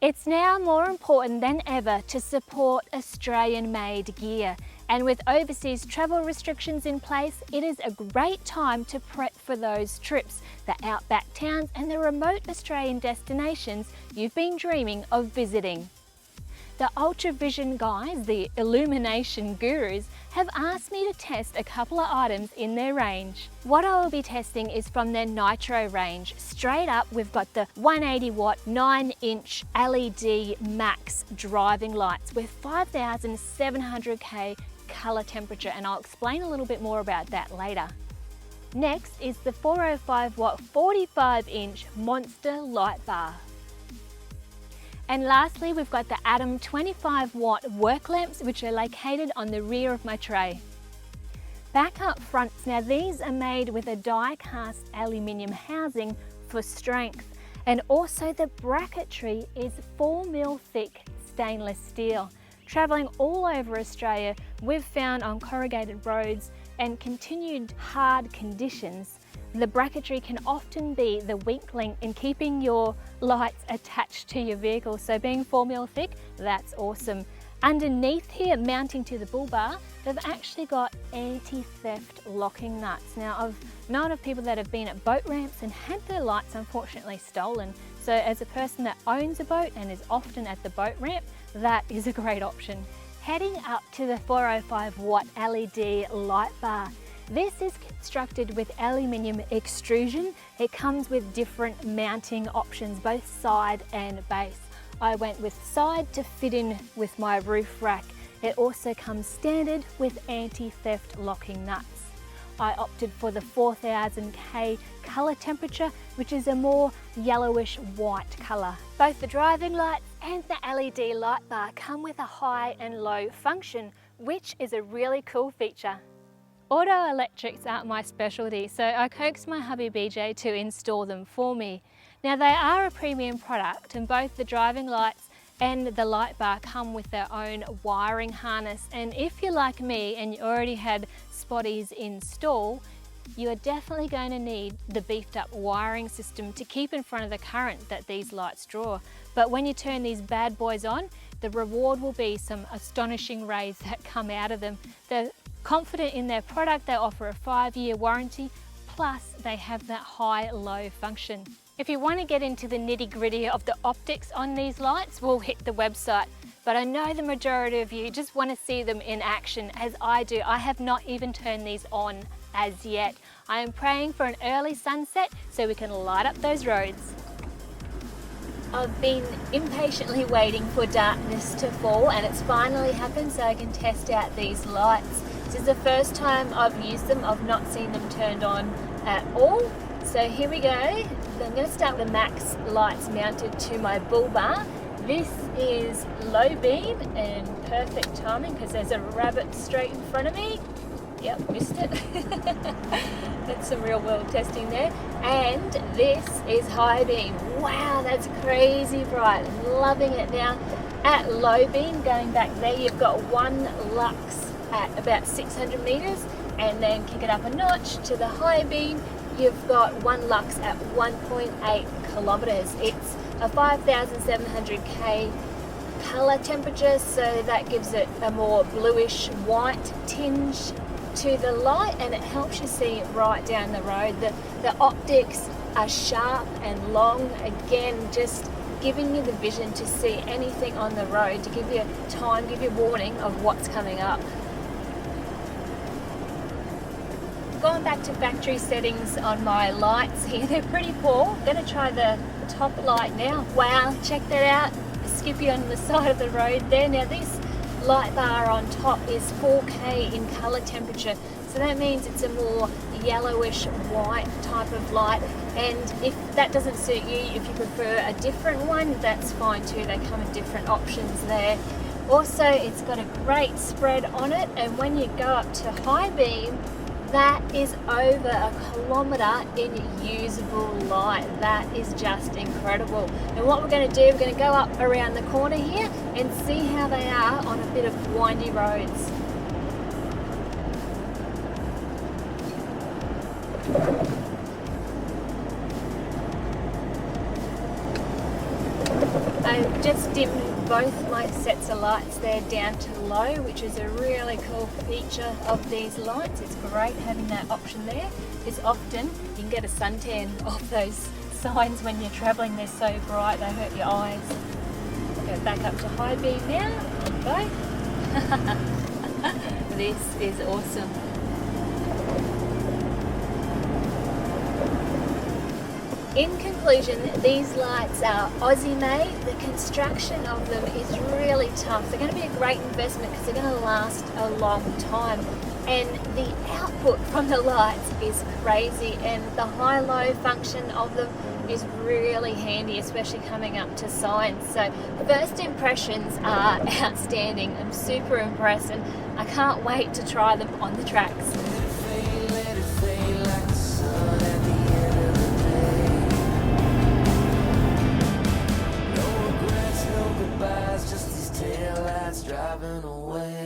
It's now more important than ever to support Australian-made gear, and with overseas travel restrictions in place, it is a great time to prep for those trips, the outback towns and the remote Australian destinations you've been dreaming of visiting. The Ultravision guys, the illumination gurus, have asked me to test a couple of items in their range. What I will be testing is from their NITRO range. Straight up, we've got the 180 watt 9-inch LED Maxx Driving Lights with 5700K colour temperature, and I'll explain a little bit more about that later. Next is the 405 watt 45-inch Monster Light Bar. And lastly, we've got the Atom 25 watt work lamps, which are located on the rear of my tray. Back up front, now these are made with a die-cast aluminium housing for strength, and also the bracketry is 4mm thick stainless steel. Travelling all over Australia, we've found on corrugated roads and continued hard conditions, the bracketry can often be the weak link in keeping your lights attached to your vehicle. So being 4mm thick, that's awesome. Underneath here, mounting to the bull bar, they've actually got anti-theft locking nuts. Now, I've known of people that have been at boat ramps and had their lights unfortunately stolen. So as a person that owns a boat and is often at the boat ramp, that is a great option. Heading up to the 405 watt LED light bar. This is constructed with aluminium extrusion. It comes with different mounting options, both side and base. I went with side to fit in with my roof rack. It also comes standard with anti-theft locking nuts. I opted for the 4000K colour temperature, which is a more yellowish white colour. Both the driving lights and the LED light bar come with a high and low function, which is a really cool feature. Auto electrics aren't my specialty, so I coaxed my hubby BJ to install them for me. Now they are a premium product, and both the driving lights and the light bar come with their own wiring harness, and if you're like me and you already had spotties installed, you are definitely going to need the beefed up wiring system to keep in front of the current that these lights draw. But when you turn these bad boys on, the reward will be some astonishing rays that come out of them. They're confident in their product, they offer a 5-year warranty, plus they have that high-low function. If you want to get into the nitty-gritty of the optics on these lights, we'll hit the website. But I know the majority of you just want to see them in action, as I do. I have not even turned these on as yet. I am praying for an early sunset so we can light up those roads. I've been impatiently waiting for darkness to fall, and it's finally happened so I can test out these lights. This is the first time I've used them. I've not seen them turned on at all. So here we go. I'm going to start with the Maxx lights mounted to my bull bar. This is low beam and perfect timing because there's a rabbit straight in front of me. Yep, missed it. That's some real world testing there. And this is high beam. Wow, that's crazy bright. I'm loving it now. At low beam, going back there, you've got 1 lux at about 600 meters, and then kick it up a notch to the high beam, you've got 1 lux at 1.8 kilometers. It's a 5700K color temperature, so that gives it a more bluish white tinge to the light, and it helps you see right down the road. The optics are sharp and long, again just giving you the vision to see anything on the road, to give you time, give you warning of what's coming up. Going back to factory settings on my lights here, they're pretty poor. I'm going to try the top light now. Wow, check that out. Skippy on the side of the road there. Now this light bar on top is 4K in color temperature, so that means it's a more yellowish white type of light, and if that doesn't suit you, if you prefer a different one, that's fine too. They come in different options there. Also, it's got a great spread on it, and when you go up to high beam, that is over 1 kilometer in usable light. That is just incredible. And what we're going to do, we're going to go up around the corner here and see how they are on a bit of windy roads. I just dimmed both my sets of lights there down to low, which is a really cool feature of these lights. It's great having that option there, because often you can get a suntan off those signs when you're travelling. They're so bright, they hurt your eyes. Go back up to high beam now, on both. This is awesome. In conclusion, these lights are Aussie made. The construction of them is really tough. They're going to be a great investment because they're going to last a long time. And the output from the lights is crazy, and the high-low function of them is really handy, especially coming up to signs. So first impressions are outstanding. I'm super impressed, and I can't wait to try them on the tracks. Just these taillights driving away.